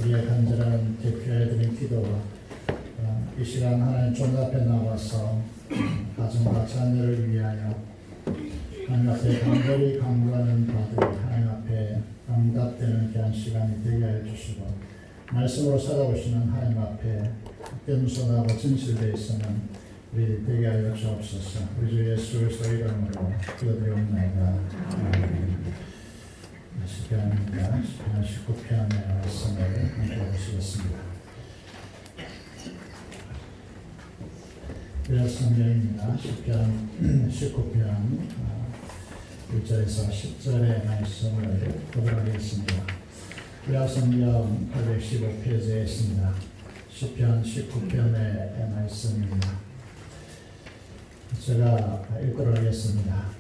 우리의 간절한 대표해드린 기도와 이 시간 하나님 종 앞에 나와서 가정과 자녀를 위하여 하나님 앞에 간절히 간구하는 바들이 하나님 앞에 응답되는 귀한 시간이 되게 하여 주시고 말씀으로 살아오시는 하나님 앞에 겸손하고 진실되어 있으면 우리 되게 하여 주옵소서. 우리 주 예수 그리스도의 이름으로 기도드리옵나이다. 시편입니다. 시편 19편의 말씀을 함께 보시겠습니다. 성경입니다. 시편 19편 1절에서 10절의 말씀을 보도록 하겠습니다. 성경 815페이지에 있습니다. 시편 19편의 말씀입니다. 제가 읽도록 하겠습니다.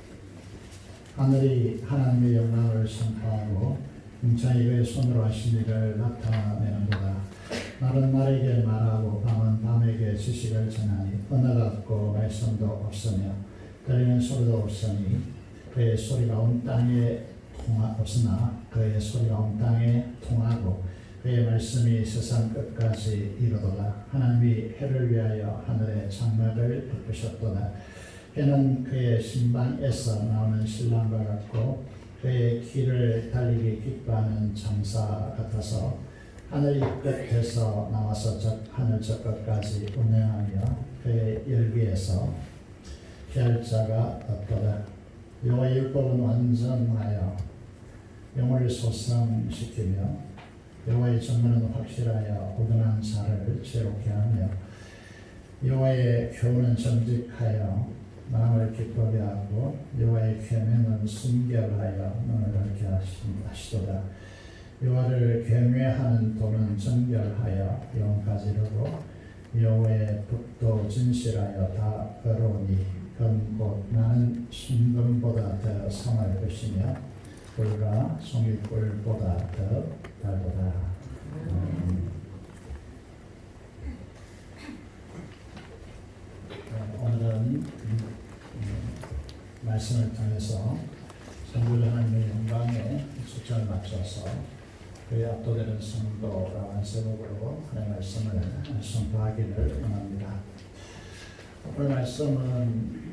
하늘이 하나님의 영광을 선포하고 궁창이 그의 손으로 하신 일을 나타내는도다. 날은 날에게 말하고 밤은 밤에게 지식을 전하니 언어가 없고 말씀도 없으며 들리는 소리도 없으니 그의 소리가 온 땅에 없으나 그의 소리가 온 땅에 통하고 그의 말씀이 세상 끝까지 이르도다. 하나님이 해를 위하여 하늘의 장막을 베푸셨도다. 해는 그의 신방에서 나오는 신랑과 같고 그의 길을 달리기 기뻐하는 장사 같아서 하늘 끝에서 나와서 하늘 저 끝까지 운행하며 그의 열기에서 피할 자가 없도다. 여호와의 율법은 완전하여 영혼을 소성시키며 여호와의 정문은 확실하여 ordin한 자를 지혜롭게 하며 여호와의 교훈은 정직하여 마음을 기쁘게 하고 여호와의 계명은 순결하여 눈을 밝게 하시도다. 여호와를 경외하는 도는 정결하여 영까지 이르고 여호와의 법도 진실하여 다 의로우니 그건 곧 나는 순금보다 더 성할 것이며 꿀과 송이꿀보다 더 달도다. 오늘은 말씀을 통해서 성부 하나님의 영광에 초점을 맞춰서 그의 압도되는 성도라고 하는 제목으로 하나님의 말씀을 선포하기를 원합니다. 오늘 말씀은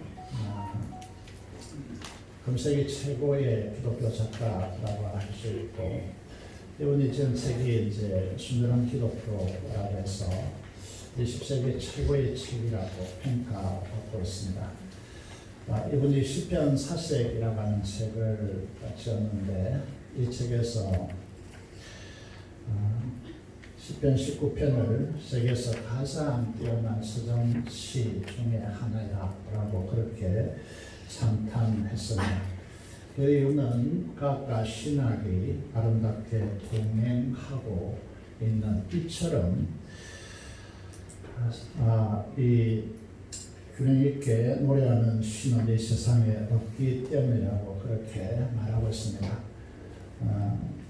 금세기 최고의 기독교 작가라고 할 수 있고 이분이 지은 책이 이제 순전한 기독교라고 해서 20세기 최고의 책이라고 평가받고 있습니다. 이분이 시편 사색이라고 하는 책을 지었는데 이 책에서 시편 19편을 세계에서 가장 뛰어난 서정시 중에 하나야라고 그렇게 찬탄했습니다. 그 이유는 과학과 신학이 아름답게 동행하고 있는 이처럼 이 균형 있게 노래하는 신은 이 세상에 없기 때문이라고 그렇게 말하고 있습니다.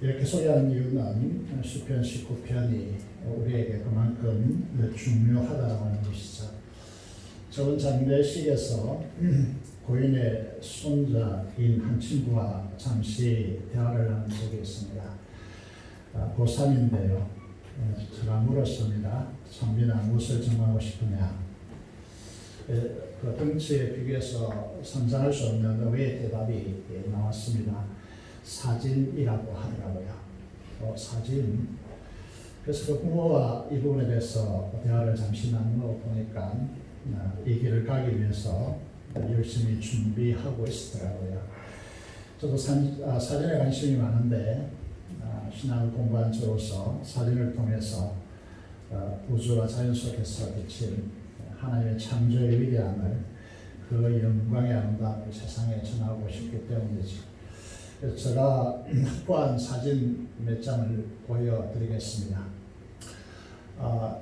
이렇게 소개하는 이유는 시편 19편이 우리에게 그만큼 중요하다고 하는 것이죠. 저번 장례식에서 고인의 손자인 한 친구와 잠시 대화를 하는 적이 있습니다. 고3인데요. 제가 물었습니다. 성빈아, 무엇을 전하고 싶으냐? 그 덩치에 비교해서 상상할 수 없는 의외의 대답이 나왔습니다. 사진이라고 하더라고요. 사진. 그래서 그 부모와 이 부분에 대해서 대화를 잠시 나누어 보니까 이 길을 가기 위해서 열심히 준비하고 있더라고요. 저도 사진에 관심이 많은데 신학을 공부한 저로서 사진을 통해서 우주와 자연 속에서 비친 하나님의 창조의 위대함을 그 영광의 아름다움을 세상에 전하고 싶기 때문이죠. 그래서 제가 확보한 사진 몇 장을 보여드리겠습니다.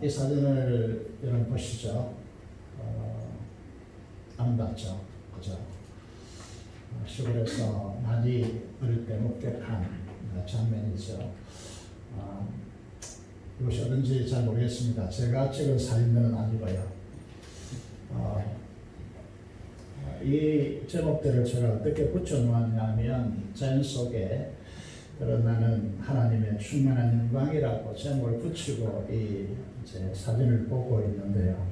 이 사진을 여러분 보시죠. 아름답죠? 그죠? 시골에서 많이 어릴 때 목격한 장면이죠. 이것이 어딘지 잘 모르겠습니다. 제가 찍은 사진들은 아니고요. 이 제목들을 제가 어떻게 붙여 놓았냐면 자연 속에 그런 나는 하나님의 충만한 영광이라고 제목을 붙이고 이 이제 사진을 보고 있는데요.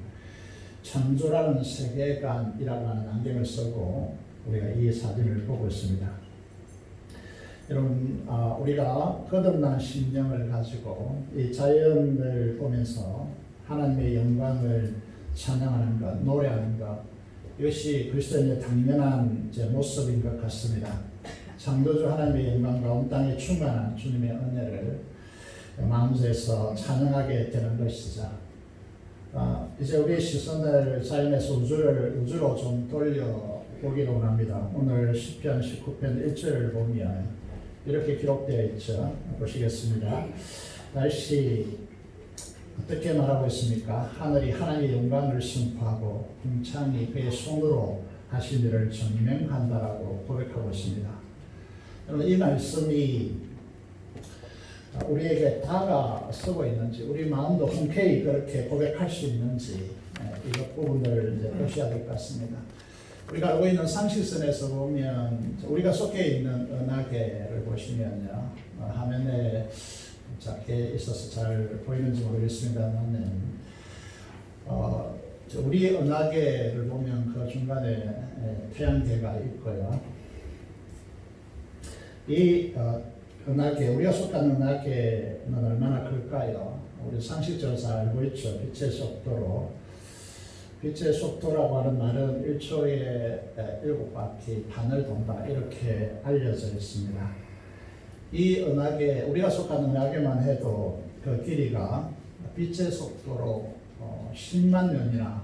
창조라는 세계관이라고 하는 안경을 쓰고 우리가 이 사진을 보고 있습니다. 여러분, 우리가 거듭난 심령을 가지고 이 자연을 보면서 하나님의 영광을 찬양하는 것, 노래하는 것, 이것이 그리스도인의 당연한 모습인 것 같습니다. 창조주 하나님의 영광과 온 땅에 충만한 주님의 은혜를 마음에서 찬양하게 되는 것이죠. 이제 우리의 시선을 자연에서 우주로 좀 돌려보기로 원합니다. 오늘 시편 19편 1절을 보면 이렇게 기록되어 있죠. 보시겠습니다. 다시 어떻게 말하고 있습니까? 하늘이 하나님의 영광을 선포하고 궁창이 그의 손으로 하신 일을 증명한다라고 고백하고 있습니다. 여러분, 이 말씀이 우리에게 다가서고 있는지, 우리 마음도 흔쾌히 그렇게 고백할 수 있는지, 이것 부분을 이제 보셔야 될 것 같습니다. 우리가 알고 있는 상식선에서 보면 우리가 속해 있는 은하계를 보시면요, 화면에 작게 있어서 잘 보이는지 모르겠습니다만, 우리 은하계를 보면 그 중간에 태양계가 있고요. 이 은하계, 우리가 속한 은하계는 얼마나 클까요? 우리 상식적으로 잘 알고 있죠. 빛의 속도로. 빛의 속도라고 하는 말은 1초에 7바퀴 반을 돈다, 이렇게 알려져 있습니다. 이 은하계, 우리가 속한 은하계만 해도 그 길이가 빛의 속도로 10만 년이나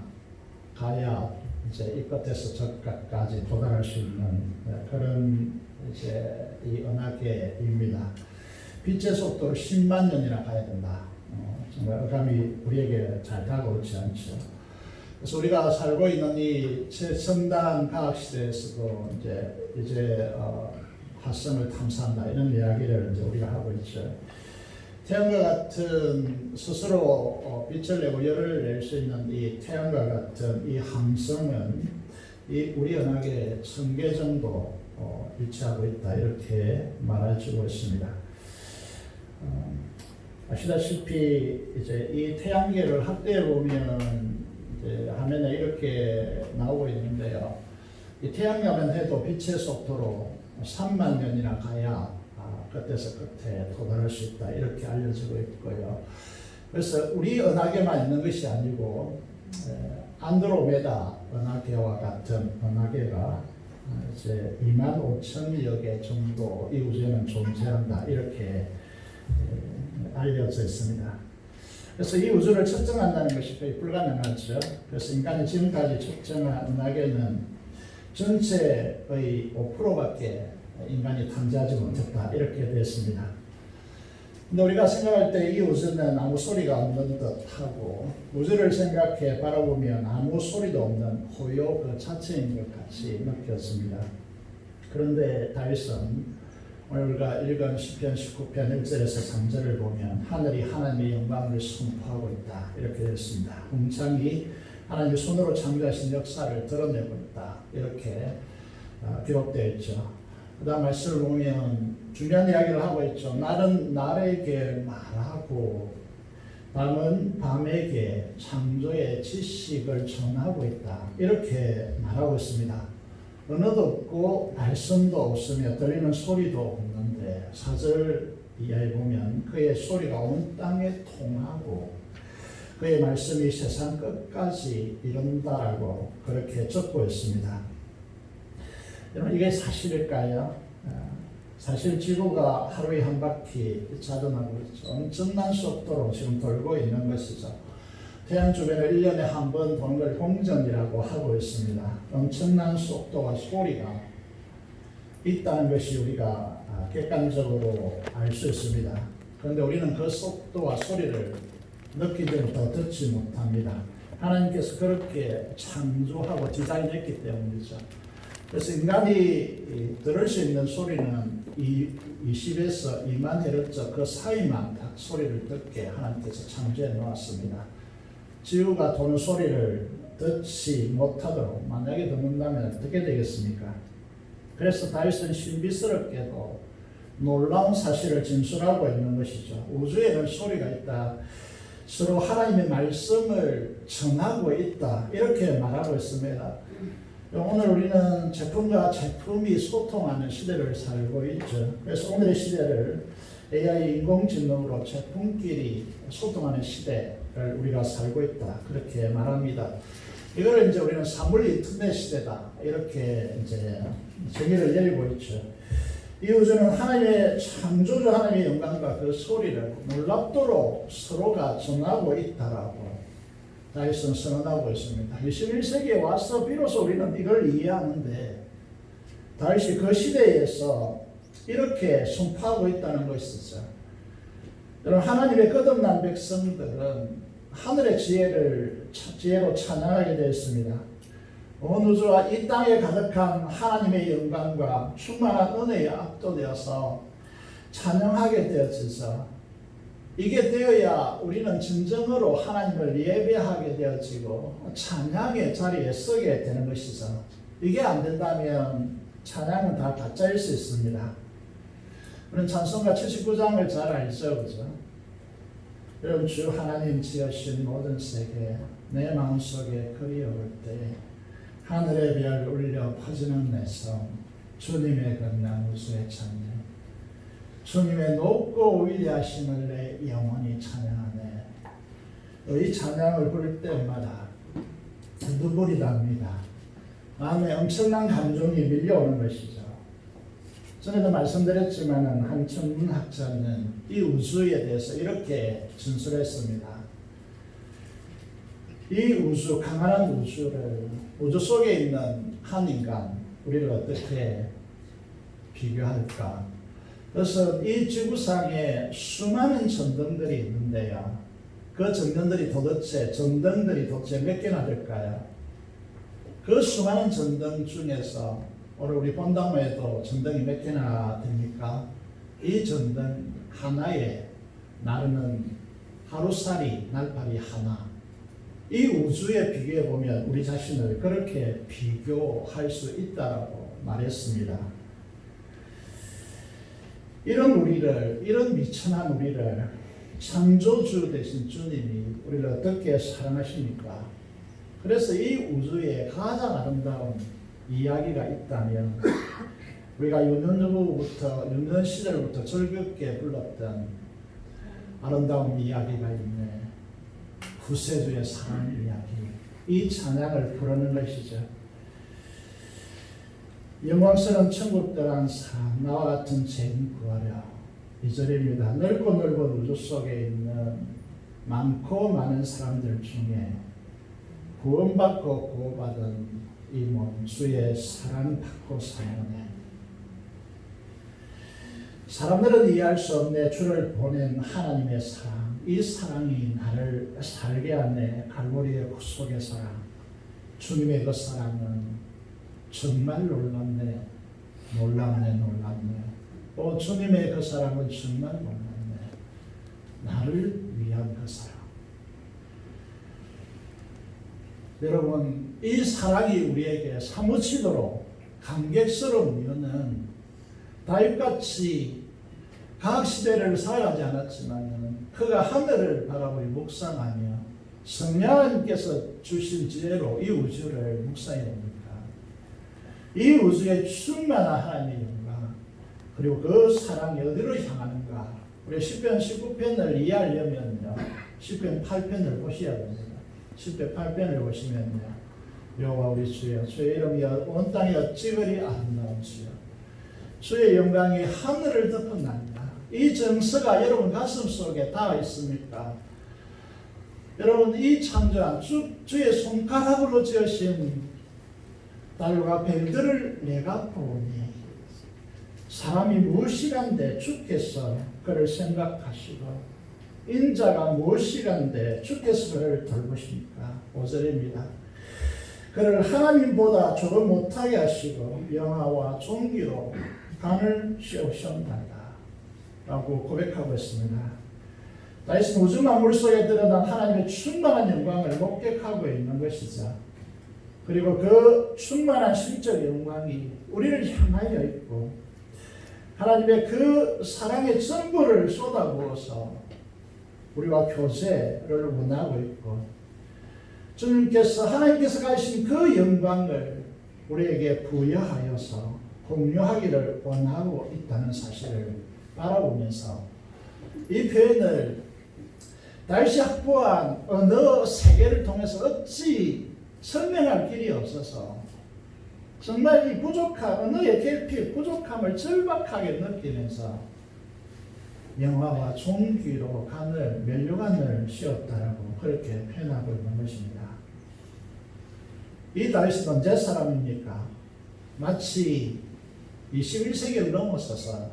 가야 이제 이 끝에서 저 끝까지 도달할 수 있는 그런 이제 이 은하계입니다. 빛의 속도로 10만 년이나 가야 된다. 정말 어감이 우리에게 잘 다가오지 않죠. 그래서 우리가 살고 있는 이 최첨단 과학 시대에서도 이제 화성을 탐사한다, 이런 이야기를 이제 우리가 하고 있죠. 태양과 같은 스스로 빛을 내고 열을 낼 수 있는 이 태양과 같은 이 항성은 이 우리 은하계에 1000개 정도 위치하고 있다, 이렇게 말해주고 있습니다. 아시다시피 이제 이 태양계를 확대해 보면 화면에 이렇게 나오고 있는데요. 이 태양야만 해도 빛의 속도로 3만 년이나 가야 끝에서 끝에 도달할 수 있다, 이렇게 알려지고 있고요. 그래서 우리 은하계만 있는 것이 아니고 안드로메다 은하계와 같은 은하계가 이제 25,000여 개 정도 이 우주에는 존재한다, 이렇게 알려져 있습니다. 그래서 이 우주를 측정한다는 것이 거의 불가능하죠. 그래서 인간이 지금까지 측정한 은하계는 전체의 5%밖에 인간이 탐지하지 못했다, 이렇게 되었습니다. 근데 우리가 생각할 때 이 우주는 아무 소리가 없는 듯하고, 우주를 생각해 바라보면 아무 소리도 없는 호요 그 자체인 것 같이 느꼈습니다. 그런데 다윗은 오늘 우리가 읽은 시편 19편 1절에서 3절을 보면 하늘이 하나님의 영광을 선포하고 있다, 이렇게 되었습니다. 궁창이 하나님의 손으로 창조하신 역사를 드러내고 있다, 이렇게 기록되어 있죠. 그 다음 말씀을 보면 중요한 이야기를 하고 있죠. 날은 날에게 말하고 밤은 밤에게 창조의 지식을 전하고 있다, 이렇게 말하고 있습니다. 언어도 없고 말씀도 없으며 들리는 소리도 없는데 4절 이하에 보면 그의 소리가 온 땅에 통하고 그의 말씀이 세상 끝까지 이른다라고 그렇게 적고 있습니다. 여러분, 이게 사실일까요? 사실 지구가 하루에 한 바퀴 자전하고 있죠. 엄청난 속도로 지금 돌고 있는 것이죠. 태양 주변을 1년에 한 번 도는 걸 공전이라고 하고 있습니다. 엄청난 속도와 소리가 있다는 것이 우리가 객관적으로 알 수 있습니다. 그런데 우리는 그 속도와 소리를 느끼지 못하고 듣지 못합니다. 하나님께서 그렇게 창조하고 디자인했기 때문이죠. 그래서 인간이 들을 수 있는 소리는 20에서 2만 헤르츠 그 사이만 딱 소리를 듣게 하나님께서 창조해 놓았습니다. 지구가 도는 소리를 듣지 못하도록 만약에 듣는다면 어떻게 되겠습니까? 그래서 다윗은 신비스럽게도 놀라운 사실을 진술하고 있는 것이죠. 우주에는 소리가 있다. 서로 하나님의 말씀을 전하고 있다. 이렇게 말하고 있습니다. 오늘 우리는 제품과 제품이 소통하는 시대를 살고 있죠. 그래서 오늘의 시대를 AI 인공지능으로 제품끼리 소통하는 시대를 우리가 살고 있다. 그렇게 말합니다. 이걸 이제 우리는 사물 인터넷 시대다. 이렇게 이제 정의를 내리고 있죠. 이 우주는 하나님의 창조주 하나님의 영광과 그 소리를 놀랍도록 서로가 전하고 있다라고 다윗은 선언하고 있습니다. 21세기에 와서 비로소 우리는 이걸 이해하는데 다윗이 그 시대에서 이렇게 선포하고 있다는 것이죠. 여러분, 하나님의 거듭난 백성들은 하늘의 지혜로 찬양하게 되었습니다. 온 우주와 이 땅에 가득한 하나님의 영광과 충만한 은혜에 압도되어서 찬양하게 되어져서 이게 되어야 우리는 진정으로 하나님을 예배하게 되어지고 찬양의 자리에 서게 되는 것이죠. 이게 안 된다면 찬양은 다 가짜일 수 있습니다. 우리는 찬송가 79장을 잘 알죠, 그죠? 여러분, 주 하나님 지으신 모든 세계 내 마음속에 그리워올 때 하늘의 별 울려 퍼지는 내 성 주님의 건강 우수의 찬양 주님의 높고 위대하심을 내 영혼이 찬양하네. 이 찬양을 부를 때마다 눈물이 납니다. 마음에 엄청난 감정이 밀려오는 것이죠. 전에도 말씀드렸지만 한 천문학자는 이 우주에 대해서 이렇게 진술했습니다. 이 우주, 강한 우주를 우주 속에 있는 한 인간, 우리를 어떻게 비교할까? 그래서 이 지구상에 수많은 전등들이 있는데요. 그 전등들이 도대체 몇 개나 될까요? 그 수많은 전등 중에서 오늘 우리 본당에도 전등이 몇 개나 됩니까? 이 전등 하나에 나르는 하루살이 날파리 하나. 이 우주에 비교해 보면 우리 자신을 그렇게 비교할 수 있다고 말했습니다. 이런 미천한 우리를 창조주 되신 주님이 우리를 어떻게 사랑하십니까? 그래서 이 우주에 가장 아름다운 이야기가 있다면 우리가 유년 시절부터 즐겁게 불렀던 아름다운 이야기가 있네. 구세주의 사랑 이야기. 이 찬양을 부르는 것이죠. 영광스러운 천국 떠난 사람 나와 같은 죄인 구하려. 2절입니다. 넓고 넓은 우주 속에 있는 많고 많은 사람들 중에 구원받고 구원받은 이 몸 주의 사랑받고 사랑하네. 사람들은 이해할 수 없네. 주를 보낸 하나님의 사랑. 이 사랑이 나를 살게 하네. 갈보리의 속의 사랑. 주님의 그 사랑은 정말 놀랍네. 또 주님의 그 사랑은 정말 놀랍네. 나를 위한 그 사랑. 여러분, 이 사랑이 우리에게 사무치도록 감격스러운 이유는 다윗같이 각 시대를 살아가지 않았지만 그가 하늘을 바라보며 묵상하며 성령님께서 주신 지혜로 이 우주를 묵상해 봅니다. 이 우주에 충만한 하나님의 영광, 그리고 그 사랑이 어디로 향하는가? 우리 시편 19편을 이해하려면요, 시편 8편을 보셔야 됩니다. 시편 8편을 보시면요, 여호와 우리 주여, 주의 이름이 온 땅에 어찌 그리 아름다운지요. 주의 영광이 하늘을 덮어납니다. 이 정서가 여러분 가슴 속에 닿아 있습니까? 여러분, 이 창조한 주의 손가락으로 지으신 달과 별들을 내가 보니 사람이 무엇이란데 주께서 그를 생각하시고 인자가 무엇이란데 주께서 그를 돌보십니까? 5절입니다. 그를 하나님보다 조금 못하게 하시고 영화와 존귀로 간을 씌우셨나이다 라고 고백하고 있습니다. 다윗은 우주 만물 속에 드러난 하나님의 충만한 영광을 목격하고 있는 것이죠. 그리고 그 충만한 신적 영광이 우리를 향하여 있고 하나님의 그 사랑의 전부를 쏟아부어서 우리와 교제를 원하고 있고, 주님께서 하나님께서 가지신 그 영광을 우리에게 부여하여서 공유하기를 원하고 있다는 사실을 바라보면서 이 표현을 다윗이 확보한 언어 세계를 통해서 어찌 설명할 길이 없어서 정말 이 부족한 언어의 결핍, 부족함을 절박하게 느끼면서 영화와 종귀로 간을 면류관을 씌웠다라고 그렇게 표현하고 있는 것입니다. 이 다윗은 언제 사람입니까? 마치 21세기를 넘어서서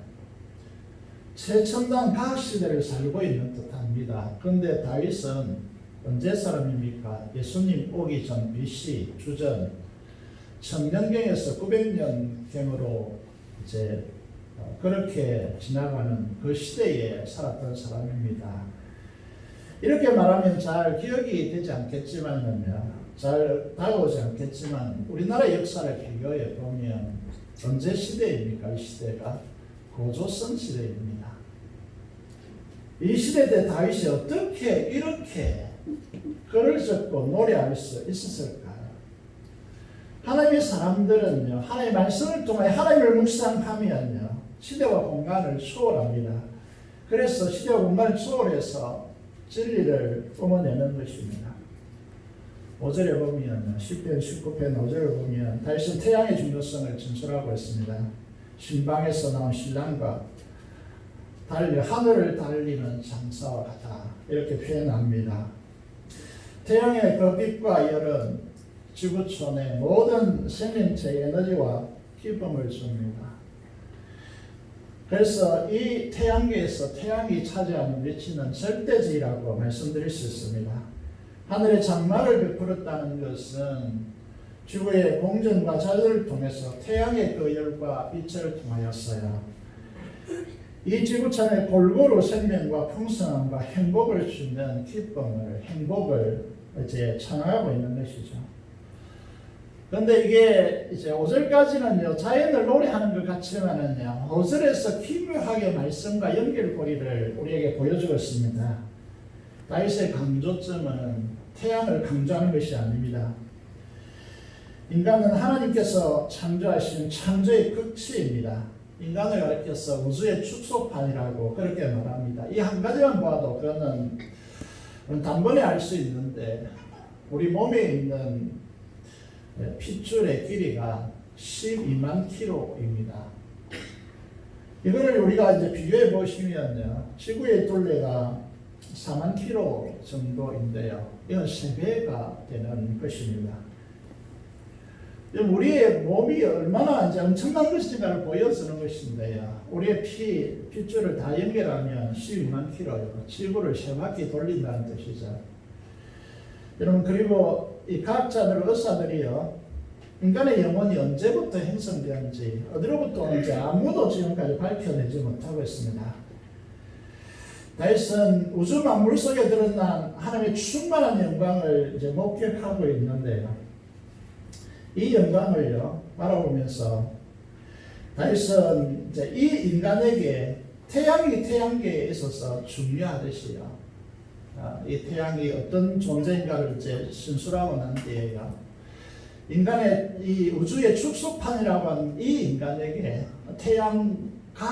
최첨단 과학시대를 살고 있는 듯합니다. 그런데 다윗은 언제 사람입니까? 예수님 오기 전 BC 주전 청년경에서 900년경으로 이제 그렇게 지나가는 그 시대에 살았던 사람입니다. 이렇게 말하면 잘 기억이 되지 않겠지만요, 잘 다가오지 않겠지만 우리나라 역사를 비교해 보면 언제 시대입니까? 이 시대가 고조선 시대입니다. 이 시대 때 다윗이 어떻게 이렇게 글을 적고 노래할 수 있었을까요? 하나님의 사람들은요, 하나님의 말씀을 통해 하나님을 묵상하면요, 시대와 공간을 초월합니다. 그래서 시대와 공간을 초월해서 진리를 뿜어내는 것입니다. 5절에 보면, 10편 19편 5절에 보면 다윗은 태양의 중요성을 진술하고 있습니다. 신방에서 나온 신랑과 달리 하늘을 달리는 장사와 같다, 이렇게 표현합니다. 태양의 그 빛과 열은 지구촌의 모든 생명체의 에너지와 기쁨을 줍니다. 그래서 이 태양계에서 태양이 차지하는 위치는 절대지라고 말씀드릴 수 있습니다. 하늘의 장막을 베풀었다는 것은 지구의 공전과 자연을 통해서 태양의 그 열과 빛을 통하였어요. 이 지구촌의 골고루 생명과 풍성함과 행복을 주는 기쁨을, 행복을 이제 찬양하고 있는 것이죠. 그런데 이게 이제 5절까지는요, 자연을 노래하는 것 같지만은요, 5절에서 기묘하게 말씀과 연결고리를 우리에게 보여주고 있습니다. 다윗의 강조점은 태양을 강조하는 것이 아닙니다. 인간은 하나님께서 창조하신 창조의 극치입니다. 인간을 가리켜서 우주의 축소판이라고 그렇게 말합니다. 이 한 가지만 봐도 그거는 단번에 알 수 있는데, 우리 몸에 있는 핏줄의 길이가 12만 킬로입니다. 이거를 우리가 이제 비교해 보시면요, 지구의 둘레가 4만 킬로 정도인데요, 이건 3배가 되는 것입니다. 우리의 몸이 얼마나 이제 엄청난 것인가를 보여주는 것인데요, 우리의 핏줄을 다 연결하면 12만 킬로예요. 지구를 3바퀴 돌린다는 뜻이죠. 여러분, 그리고 이 과학자들, 의사들이요, 인간의 영혼이 언제부터 형성되었는지, 어디로부터 오는지 아무도 지금까지 밝혀내지 못하고 있습니다. 다윗은 우주 만물 속에 드러난 하나님의 충만한 영광을 이제 목격하고 있는데요, 이 영광을요 바라보면서 다윗은 이제 이 인간에게 태양이 태양계에 있어서 중요하듯이요, 이 태양이 어떤 존재인가를 이제 신술하고 난 뒤에요, 인간의 이 우주의 축소판이라고 하는 이 인간에게 태양과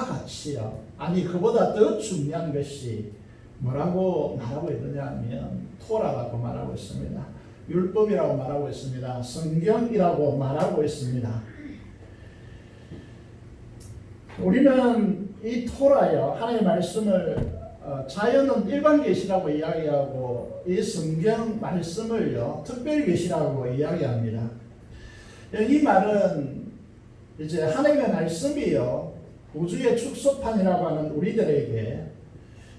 같이요, 아니 그보다 더 중요한 것이 뭐라고 말하고 있느냐 하면 토라라고 말하고 있습니다. 율법이라고 말하고 있습니다. 성경이라고 말하고 있습니다. 우리는 이 토라요, 하나님의 말씀을 자연은 일반 계시라고 이야기하고, 이 성경 말씀을요 특별 계시라고 이야기합니다. 이 말은 이제 하나님의 말씀이요 우주의 축소판이라고 하는 우리들에게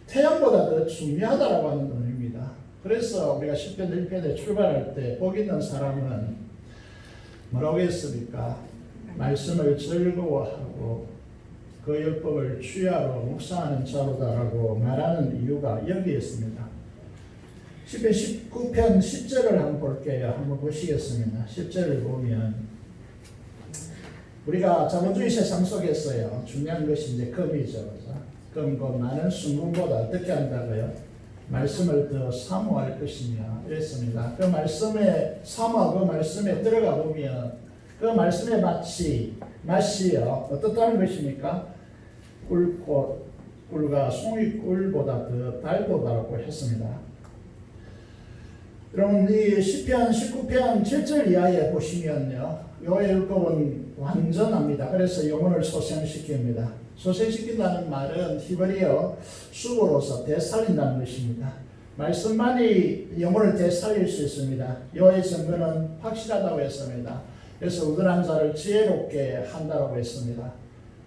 태양보다 더 중요하다라고 하는 의미입니다. 그래서 우리가 10편 1편에 출발할 때 복 있는 사람은 뭐라고 했습니까? 말씀을 즐거워하고 그 율법을 취하로 묵상하는 자로다라고 말하는 이유가 여기에 있습니다. 10편 19편 10절을 한번 볼게요. 한번 보시겠습니다. 10절을 보면 우리가 자본주의 세상 속에서요, 중요한 것이 이제 금이죠. 그죠? 금고 많은 순금보다 어떻게 한다고요? 말씀을 더 사모할 것이며 이랬습니다. 그 말씀에 사모하고 말씀에 들어가 보면 그 말씀의 맛이요 어떻다는 것입니까? 꿀과 송이꿀보다 더 달도다라고 했습니다. 여러분 이 시편 19편 7절 이하에 보시면요, 요의 율법은 완전합니다. 그래서 영혼을 소생시킵니다. 소생시킨다는 말은 히브리어 수고로서 되살린다는 것입니다. 말씀만이 영혼을 되살릴 수 있습니다. 요의 증거는 확실하다고 했습니다. 그래서 우둔한 자를 지혜롭게 한다고 했습니다.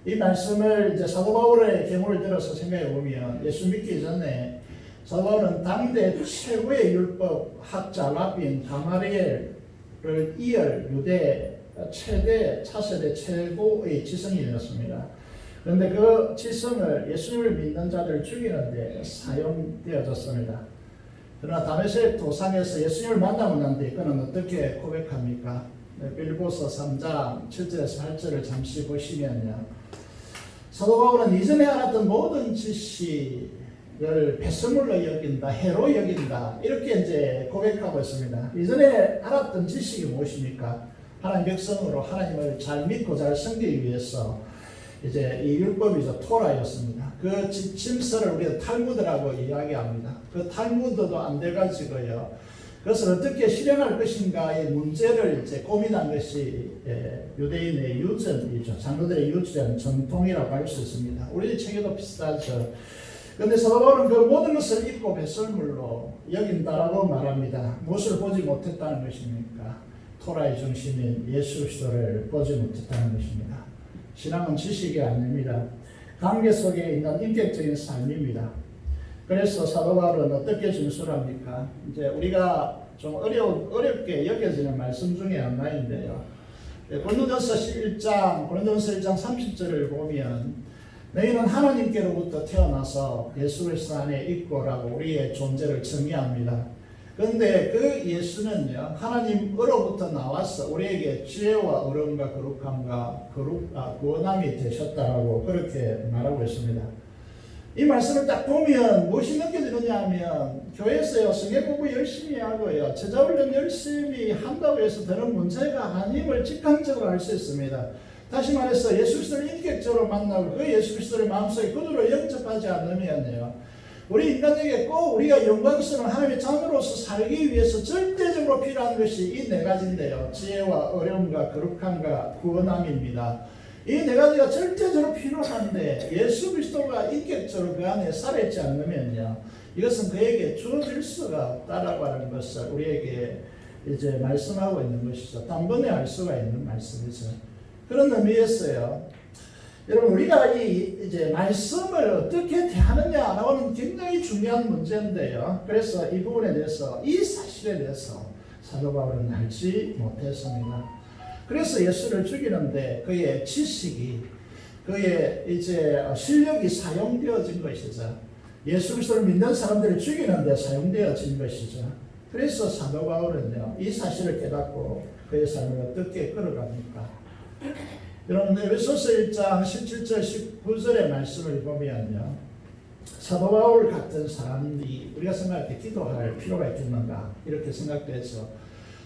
이 말씀을 이제 사도 바울의 경우를 들어서 생각해 보면 예수 믿기 전에 사도 바울은 당대 최고의 율법 학자 랍빈 가마리엘을 이을 유대 최대 차세대 최고의 지성인이었습니다. 그런데 그 지성을 예수를 믿는 자들을 죽이는 데 사용되어졌습니다. 그러나 다메섹 도상에서 예수님을 만나고 난 뒤에 그는 어떻게 고백합니까? 빌보서 3장 7절에서 8절을 잠시 보시면요, 사도 바울은 이전에 알았던 모든 지식을 배설물로 여긴다, 해로 여긴다, 이렇게 이제 고백하고 있습니다. 이전에 알았던 지식이 무엇입니까? 하나님 백성으로 하나님을 잘 믿고 잘 섬기기 위해서 이제 이 율법이죠, 토라였습니다. 그 짐서를 우리가 탈무드라고 이야기합니다. 그 탈무드도 안 돼가지고요, 그것을 어떻게 실행할 것인가의 문제를 이제 고민한 것이 유대인의 유전이죠. 장로들의 유전, 전통이라고 할 수 있습니다. 우리 책에도 비슷하죠. 그런데 사도 바울은 그 모든 것을 잊고 배설물로 여긴다라고 말합니다. 무엇을 보지 못했다는 것입니까? 토라의 중심인 예수 그리스도를 보지 못했다는 것입니다. 신앙은 지식이 아닙니다. 관계 속에 있는 인격적인 삶입니다. 그래서 사도 바울은 어떻게 진술합니까? 이제 우리가 좀 어렵게 여겨지는 말씀 중에 하나인데요. 고린도전서 1장 30절을 보면 너희는 하나님께로부터 태어나서 예수 그리스도 안에 있고라고 우리의 존재를 정의합니다. 그런데 그 예수는요, 하나님으로부터 나와서 우리에게 지혜와 어려움과 거룩함과 구원함이 되셨다라고 그렇게 말하고 있습니다. 이 말씀을 딱 보면 무엇이 느껴지느냐 하면, 교회에서요 성경 공부 열심히 하고요 제자훈련 열심히 한다고 해서 되는 문제가 아님을 직관적으로 알 수 있습니다. 다시 말해서 예수 그리스도를 인격적으로 만나고 그 예수 그리스도를 마음속에 그대로 영접하지 않으면요, 우리 인간에게 꼭 우리가 영광스러운 하나님의 자녀로서 살기 위해서 절대적으로 필요한 것이 이 네 가지인데요, 지혜와 어려움과 거룩함과 구원함입니다. 이 네 가지가 절대적으로 필요한데 예수 그리스도가 인격적으로 그 안에 살아있지 않으면요, 이것은 그에게 주어질 수가 없다라고 하는 것을 우리에게 이제 말씀하고 있는 것이죠. 단번에 알 수가 있는 말씀이죠. 그런 의미에서요, 여러분 우리가 이제 말씀을 어떻게 대하느냐라고 하는 굉장히 중요한 문제인데요. 그래서 이 부분에 대해서, 이 사실에 대해서 사도 바울은 알지 못했습니다. 그래서 예수를 죽이는데 그의 지식이, 그의 이제 실력이 사용되어진 것이죠. 예수 그리스도를 믿는 사람들을 죽이는데 사용되어진 것이죠. 그래서 사도 바울은요, 이 사실을 깨닫고 그의 삶을 어떻게 끌어갑니까? 여러분 에베소서 1장 17절 19절의 말씀을 보면요, 사도 바울 같은 사람이 우리가 생각할 때 기도할 필요가 있겠는가 이렇게 생각되죠.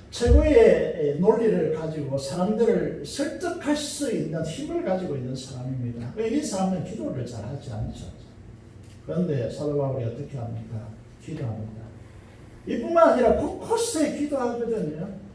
최고의 논리를 가지고 사람들을 설득할 수 있는 힘을 가지고 있는 사람입니다. 이 사람은 기도를 잘하지 않죠. 그런데 사도 바울이 어떻게 합니까? 기도합니다. 이뿐만 아니라 곳곳에 기도하거든요.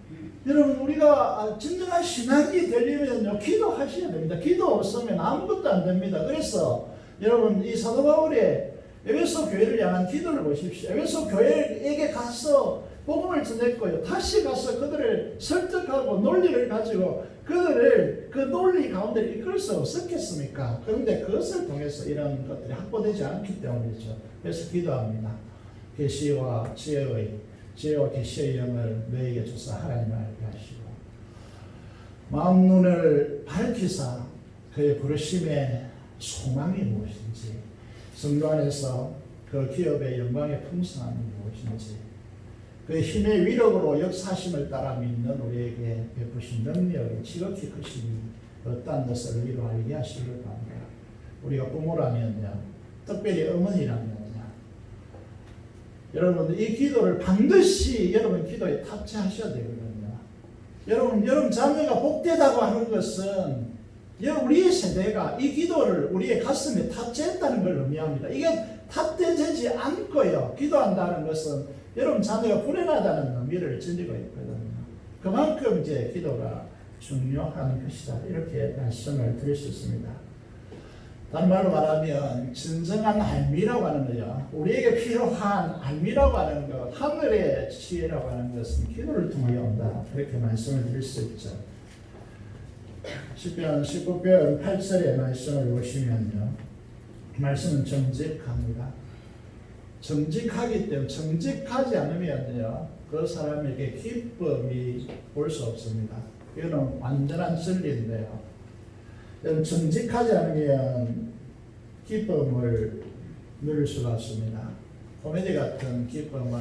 여러분 우리가 진정한 신앙이 되려면요, 기도하셔야 됩니다. 기도 없으면 아무것도 안 됩니다. 그래서 여러분 이 사도 바울의 에베소 교회를 향한 기도를 보십시오. 에베소 교회에게 가서 복음을 전했고요, 다시 가서 그들을 설득하고 논리를 가지고 그들을 그 논리 가운데 이끌 수 없었겠습니까? 그런데 그것을 통해서 이런 것들이 확보되지 않기 때문이죠. 그래서 기도합니다. 계시와 계시의 영을 너에게 주사 하나님을 알게 하시고 마음 눈을 밝히사 그의 부르심의 소망이 무엇인지, 성도 안에서 그 기업의 영광의 풍성함이 무엇인지, 그 힘의 위력으로 역사심을 따라 믿는 우리에게 베푸신 능력이 지극히 크시니 어떠한 것을 우리로 알게 하시려고 합니다. 우리가 부모라면요, 특별히 어머니라면요, 여러분 이 기도를 반드시 여러분 기도에 탑재하셔야 되거든요. 여러분 자녀가 복되다고 하는 것은 우리의 세대가 이 기도를 우리의 가슴에 탑재했다는 걸 의미합니다. 이게 탑재되지 않고요, 기도한다는 것은 여러분 자녀가 불행하다는 의미를 지니고 있거든요. 그만큼 이제 기도가 중요한 것이다, 이렇게 말씀을 드릴 수 있습니다. 다른 말로 말하면 진정한 알미라고 하는 거요, 우리에게 필요한 알미라고 하는 것, 하늘의 지혜라고 하는 것은 기도를 통해 온다, 그렇게 말씀을 드릴 수 있죠. 시편 19편 8절의 말씀을 보시면요, 말씀은 정직합니다. 정직하기 때문에, 정직하지 않으면요, 그 사람에게 기쁨이 올 수 없습니다. 이거는 완전한 진리인데요, 정직하지 않으면 기쁨을 누릴 수가 없습니다. 코미디 같은 기쁨은,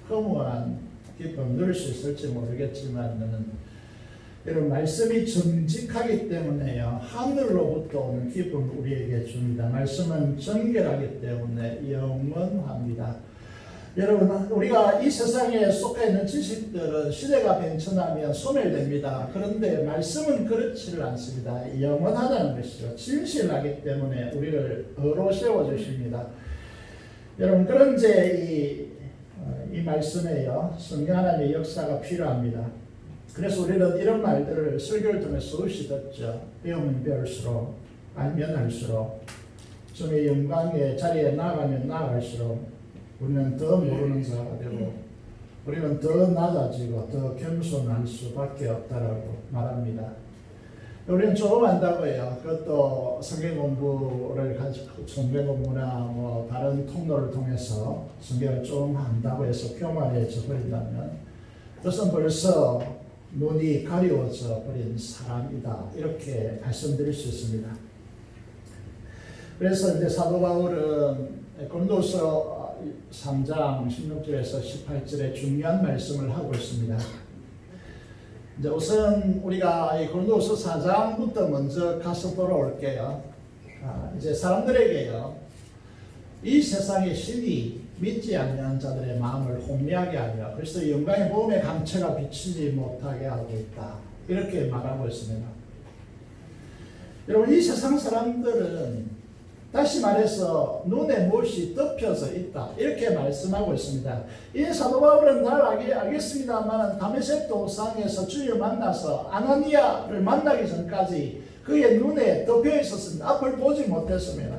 허무한 기쁨 누릴 수 있을지 모르겠지만, 여러분 말씀이 정직하기 때문에요, 하늘로부터 오는 기쁨을 우리에게 줍니다. 말씀은 정결하기 때문에 영원합니다. 여러분, 우리가 이 세상에 속해 있는 지식들은 시대가 변천하면 소멸됩니다. 그런데 말씀은 그렇지를 않습니다. 영원하다는 것이죠. 진실하기 때문에 우리를 어로 세워주십니다. 여러분, 그런 이 말씀에요, 성령 하나님의 역사가 필요합니다. 그래서 우리는 이런 말들을 설교를 통해서 수없이 듣죠. 배우면 배울수록, 알면 알수록, 주의 영광의 자리에 나아가면 나아갈수록 우리는 더 모르는 자가 되고, 우리는 더 낮아지고 더 겸손할 수밖에 없다라고 말합니다. 우리는 조금 안다고요. 그것도 성경 공부를 가지고, 성경 공부나 다른 통로를 통해서 성경을 조금 안다고 해서 교만해져 버린다면, 그것은 벌써 눈이 가려워져 버린 사람이다, 이렇게 말씀드릴 수 있습니다. 그래서 이제 사도 바울은 고린도서 3장 16절에서 18절에 중요한 말씀을 하고 있습니다. 이제 우선 우리가 이 고린도서 4장부터 먼저 가서 돌아올게요. 이제 사람들에게요, 이 세상의 신이 믿지 않는 자들의 마음을 혼미하게 하며 그래서 영광의 몸의 감체가 비치지 못하게 하고 있다, 이렇게 말하고 있습니다. 여러분, 이 세상 사람들은 다시 말해서 눈에 무엇이 덮여져 있다, 이렇게 말씀하고 있습니다. 이 사도 바울은 잘 알겠습니다만 다메섹 도상에서 주를 만나서 아나니아를 만나기 전까지 그의 눈에 덮여 있었습니다. 앞을 보지 못했습니다.